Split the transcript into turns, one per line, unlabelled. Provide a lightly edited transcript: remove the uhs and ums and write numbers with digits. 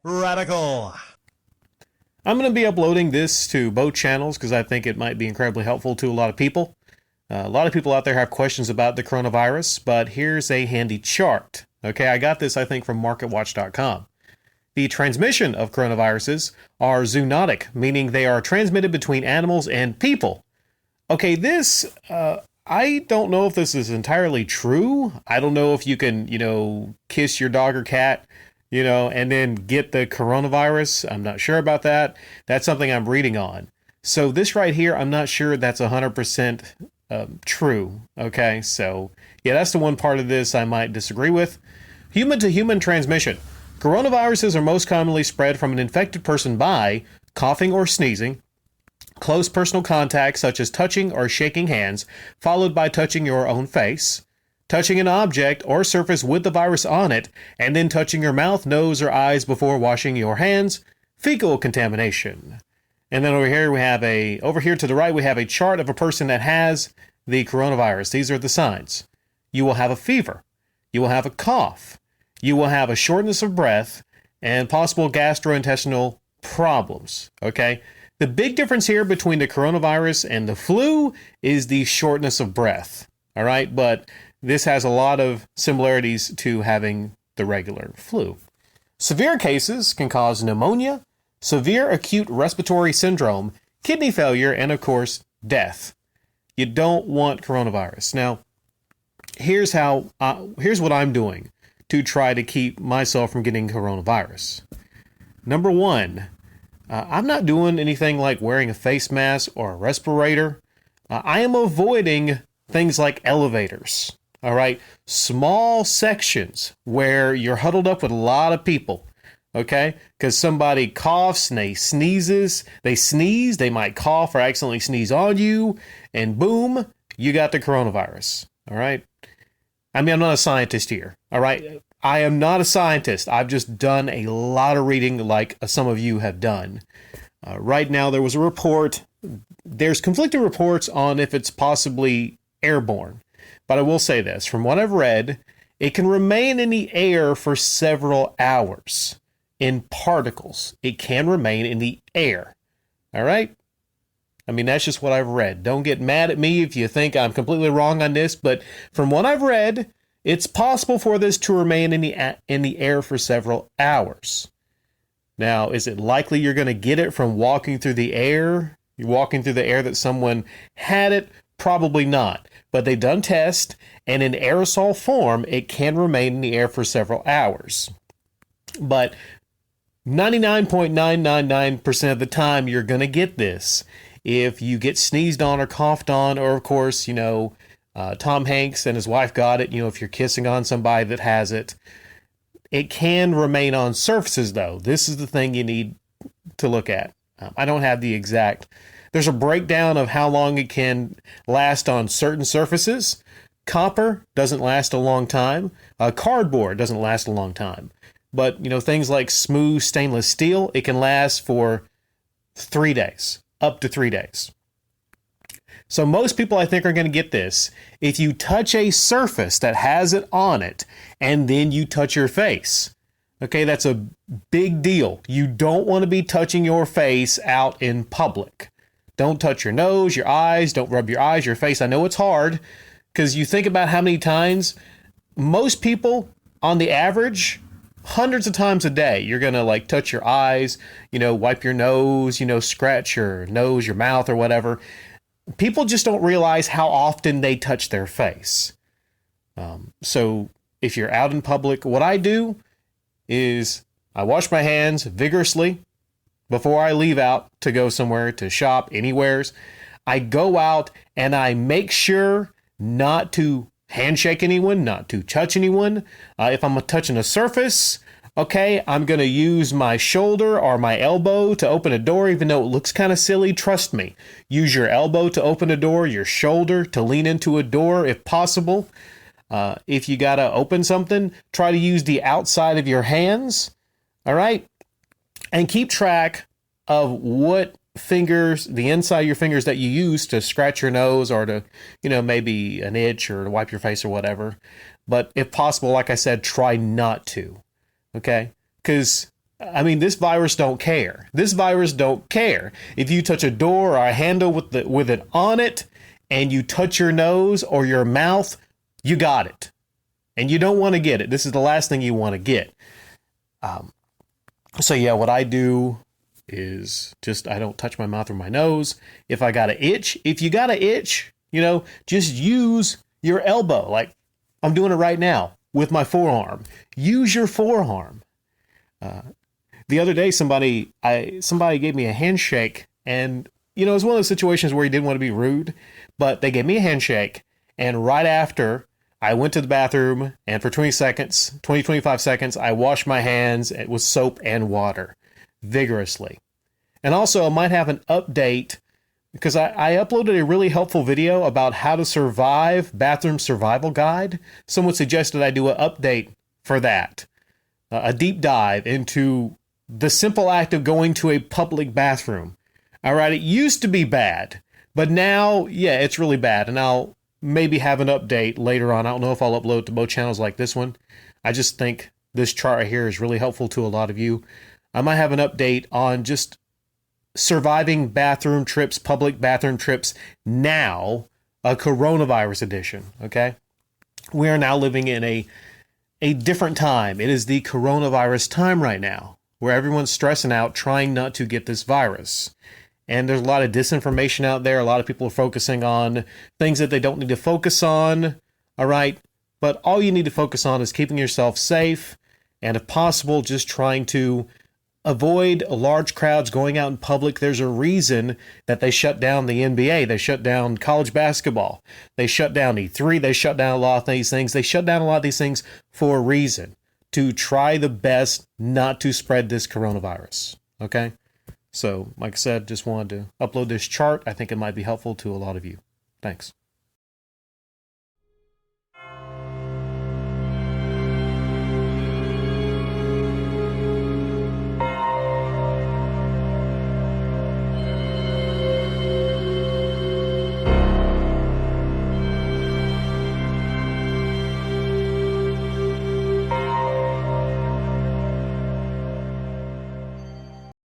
Radical.
I'm going to be uploading this to both channels because I think it might be incredibly helpful to a lot of people. A lot of people out there have questions about the coronavirus, but here's a handy chart. Okay, I got this, I think, from MarketWatch.com. The transmission of coronaviruses are zoonotic, meaning they are transmitted between animals and people. Okay, I don't know if this is entirely true. I don't know if you can, kiss your dog or cat, and then get the coronavirus. I'm not sure about that. That's something I'm reading on. So this right here, I'm not sure that's 100% true. Okay, so yeah, that's the one part of this I might disagree with. Human to human transmission. Coronaviruses are most commonly spread from an infected person by coughing or sneezing, close personal contact such as touching or shaking hands, followed by touching your own face, touching an object or surface with the virus on it, and then touching your mouth, nose, or eyes before washing your hands, fecal contamination. And then over here to the right, we have a chart of a person that has the coronavirus. These are the signs. You will have a fever. You will have a cough. You will have a shortness of breath and possible gastrointestinal problems. Okay? The big difference here between the coronavirus and the flu is the shortness of breath. All right? But this has a lot of similarities to having the regular flu. Severe cases can cause pneumonia, severe acute respiratory syndrome, kidney failure, and of course, death. You don't want coronavirus. Now, here's what I'm doing to try to keep myself from getting coronavirus. Number one, I'm not doing anything like wearing a face mask or a respirator. I am avoiding things like elevators. All right, small sections where you're huddled up with a lot of people. Okay, because somebody coughs and they sneeze, they might cough or accidentally sneeze on you, and boom, you got the coronavirus. All right. I mean, I'm not a scientist here. All right. I am not a scientist. I've just done a lot of reading like some of you have done. Right now, there was a report. There's conflicting reports on if it's possibly airborne. But I will say this. From what I've read, it can remain in the air for several hours. In particles. It can remain in the air. All right? I mean, that's just what I've read. Don't get mad at me if you think I'm completely wrong on this, but from what I've read, it's possible for this to remain in the air for several hours. Now, is it likely you're going to get it from walking through the air? You're walking through the air that someone had it? Probably not. But they've done tests, and in aerosol form, it can remain in the air for several hours. But 99.999% of the time, you're going to get this. If you get sneezed on or coughed on, or of course, Tom Hanks and his wife got it, if you're kissing on somebody that has it, it can remain on surfaces, though. This is the thing you need to look at. I don't have the exact. There's a breakdown of how long it can last on certain surfaces. Copper doesn't last a long time. Cardboard doesn't last a long time. But, things like smooth stainless steel, it can last for 3 days, up to 3 days. So most people, I think, are going to get this. If you touch a surface that has it on it, and then you touch your face, okay, that's a big deal. You don't want to be touching your face out in public. Don't touch your nose, your eyes, don't rub your eyes, your face. I know it's hard, because you think about how many times most people, on the average, hundreds of times a day, you're going to touch your eyes, wipe your nose, scratch your nose, your mouth or whatever. People just don't realize how often they touch their face. So if you're out in public, what I do is I wash my hands vigorously before I leave out to go somewhere, to shop, anywheres. I go out and I make sure not to handshake anyone, not to touch anyone. If I'm touching a surface, okay, I'm going to use my shoulder or my elbow to open a door, even though it looks kind of silly. Trust me. Use your elbow to open a door, your shoulder to lean into a door if possible. If you got to open something, try to use the outside of your hands. All right? And keep track of what fingers, the inside of your fingers that you use to scratch your nose or to, maybe an itch or to wipe your face or whatever. But if possible, like I said, try not to. Okay? Because I mean, this virus don't care. This virus don't care. If you touch a door or a handle with it on it, and you touch your nose or your mouth, you got it. And you don't want to get it. This is the last thing you want to get. So yeah, what I do is just, I don't touch my mouth or my nose. If I got an itch, if you got an itch, just use your elbow. Like I'm doing it right now with my forearm. Use your forearm. The other day, somebody gave me a handshake, and it's one of those situations where you didn't want to be rude, but they gave me a handshake, and right after I went to the bathroom, and for 25 seconds, I washed my hands with soap and water vigorously. And also, I might have an update because I uploaded a really helpful video about how to survive bathroom survival guide. Someone suggested I do an update for that, a deep dive into the simple act of going to a public bathroom. All right, it used to be bad, but now, yeah, it's really bad. And I'll maybe have an update later on. I don't know if I'll upload to both channels like this one. I just think this chart right here is really helpful to a lot of you. I might have an update on just surviving bathroom trips, public bathroom trips now, a coronavirus edition, okay? We are now living in a different time. It is the coronavirus time right now, where everyone's stressing out, trying not to get this virus. And there's a lot of disinformation out there. A lot of people are focusing on things that they don't need to focus on. All right. But all you need to focus on is keeping yourself safe. And if possible, just trying to avoid large crowds going out in public. There's a reason that they shut down the NBA. They shut down college basketball. They shut down E3. They shut down a lot of these things. They shut down a lot of these things for a reason. To try the best not to spread this coronavirus. Okay? So, like I said, just wanted to upload this chart. I think it might be helpful to a lot of you. Thanks.